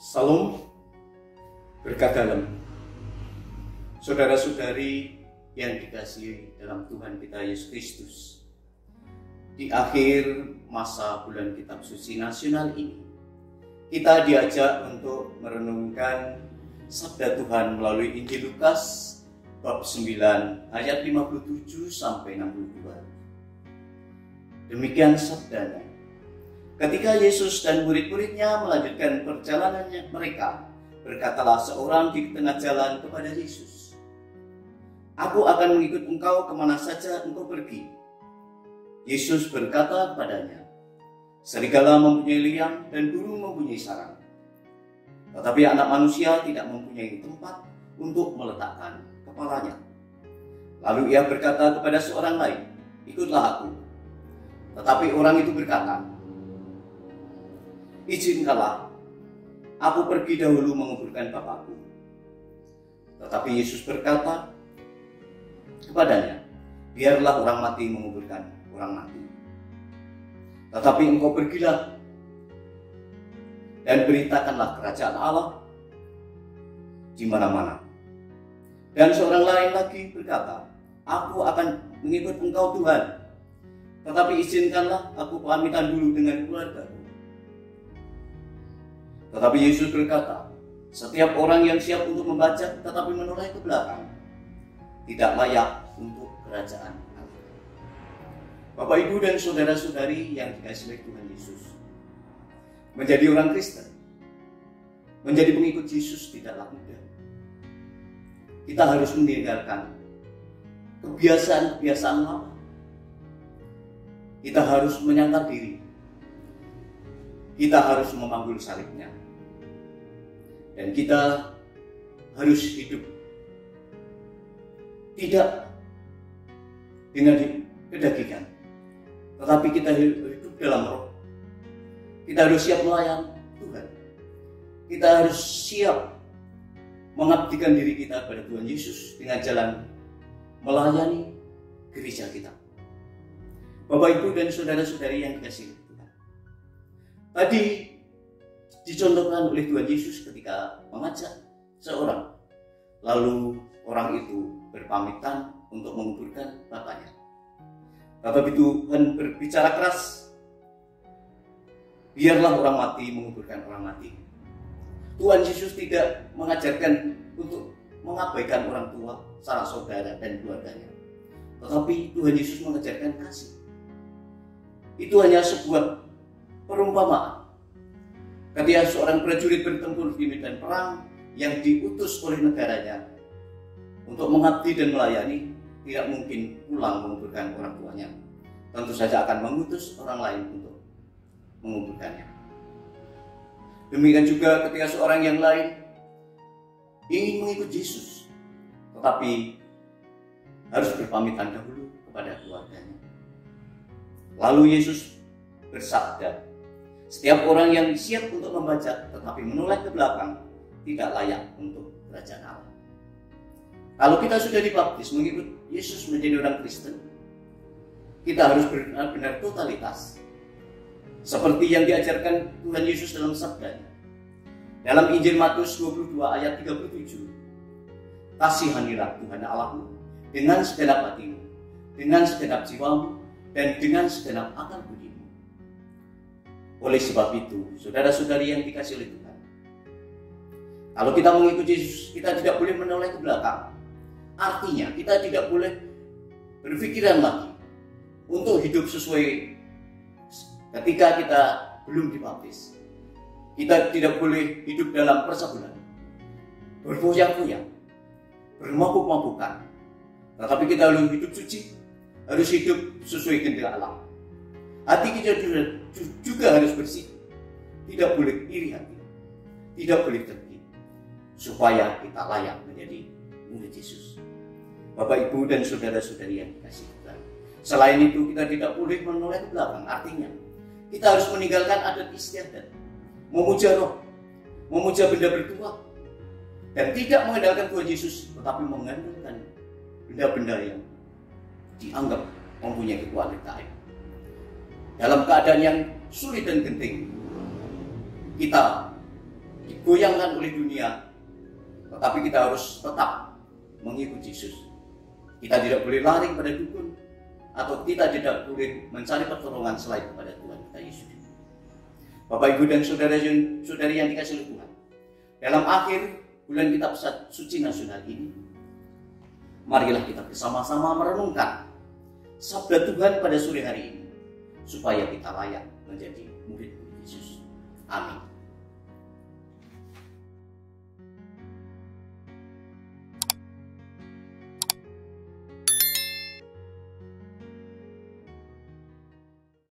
Salam berkat dalam. Saudara-saudari yang dikasihi dalam Tuhan kita Yesus Kristus, di akhir masa bulan kitab suci nasional ini, kita diajak untuk merenungkan sabda Tuhan melalui Injil Lukas bab 9 ayat 57 sampai 62. Demikian sabdanya. Ketika Yesus dan murid-muridnya melanjutkan perjalanannya mereka, berkatalah seorang di tengah jalan kepada Yesus, "Aku akan mengikut engkau kemana saja engkau pergi." Yesus berkata kepadanya, "Serigala mempunyai liang dan burung mempunyai sarang, tetapi anak manusia tidak mempunyai tempat untuk meletakkan kepalanya." Lalu ia berkata kepada seorang lain, "Ikutlah aku." Tetapi orang itu berkata, "Izinkanlah aku pergi dahulu menguburkan bapakku." Tetapi Yesus berkata kepadanya, "Biarlah orang mati menguburkan orang mati. Tetapi engkau pergilah dan beritakanlah kerajaan Allah di mana-mana." Dan seorang lain lagi berkata, "Aku akan mengikut engkau Tuhan, tetapi izinkanlah aku pamitan dulu dengan keluargaku." Tetapi Yesus berkata, "Setiap orang yang siap untuk membaca tetapi menoleh ke belakang, tidak layak untuk kerajaan Allah." Bapak, Ibu, dan saudara-saudari yang dikasihi Tuhan Yesus, menjadi orang Kristen, menjadi pengikut Yesus tidaklah mudah. Kita harus meninggalkan kebiasaan-kebiasaan lama. Kita harus menyangkal diri. Kita harus memanggul salibnya. Dan kita harus hidup tidak dengan kedagingan, tetapi kita hidup dalam roh. Kita harus siap melayani Tuhan. Kita harus siap mengabdikan diri kita pada Tuhan Yesus dengan jalan melayani gereja kita. Bapak, Ibu, dan saudara-saudari yang dikasihi Tuhan, tadi dicontohkan oleh Tuhan Yesus ketika mengajak seorang, lalu orang itu berpamitan untuk menguburkan bapaknya. Tetapi Tuhan berbicara keras, "Biarlah orang mati menguburkan orang mati." Tuhan Yesus tidak mengajarkan untuk mengabaikan orang tua, sanak saudara, dan keluarganya. Tetapi Tuhan Yesus mengajarkan kasih. Itu hanya sebuah perumpamaan. Ketika seorang prajurit bertempur di medan perang yang diutus oleh negaranya untuk mengabdi dan melayani, tidak mungkin pulang menguburkan orang tuanya. Tentu saja akan mengutus orang lain untuk menguburkannya. Demikian juga ketika seorang yang lain ingin mengikut Yesus, tetapi harus berpamitan dahulu kepada keluarganya. Lalu Yesus bersabda, "Setiap orang yang siap untuk membaca tetapi menoleh ke belakang tidak layak untuk kerajaan Allah." Kalau kita sudah dibaptis mengikut Yesus menjadi orang Kristen, kita harus benar-benar totalitas, seperti yang diajarkan Tuhan Yesus dalam sabdanya. Dalam Injil Matius 22 ayat 37, "Kasihanilah Tuhan Allahmu dengan segenap hatimu, dengan segenap jiwamu, dan dengan segenap akal budimu." Oleh sebab itu, saudara-saudari yang dikasihi oleh Tuhan, kalau kita mengikuti Yesus, kita tidak boleh menoleh ke belakang. Artinya, kita tidak boleh berpikiran lagi untuk hidup sesuai ketika kita belum dibaptis. Kita tidak boleh hidup dalam persabulan, berfoya-foya, bermabuk-mabukan. Tetapi kita harus hidup suci, harus hidup sesuai kehendak Allah. Hati kita juga harus bersih. Tidak boleh iri hati, tidak boleh dengki, supaya kita layak menjadi murid Yesus. Bapak, Ibu, dan saudara-saudari yang dikasihi Tuhan, selain itu kita tidak boleh menoleh ke belakang. Artinya kita harus meninggalkan adat istiadat, memuja roh, memuja benda bertuah, dan tidak mengandalkan Tuhan Yesus, tetapi mengandalkan benda-benda yang dianggap mempunyai kekuatan gaib. Dalam keadaan yang sulit dan genting, kita digoyangkan oleh dunia, tetapi kita harus tetap mengikuti Yesus. Kita tidak boleh lari pada dukun, atau kita tidak boleh mencari pertolongan selain kepada Tuhan kita Yesus. Bapak, Ibu, dan saudara-saudari yang dikasihi Tuhan, dalam akhir bulan kitab suci nasional ini, marilah kita bersama-sama merenungkan sabda Tuhan pada sore hari ini, supaya kita layak menjadi murid Yesus. Amin.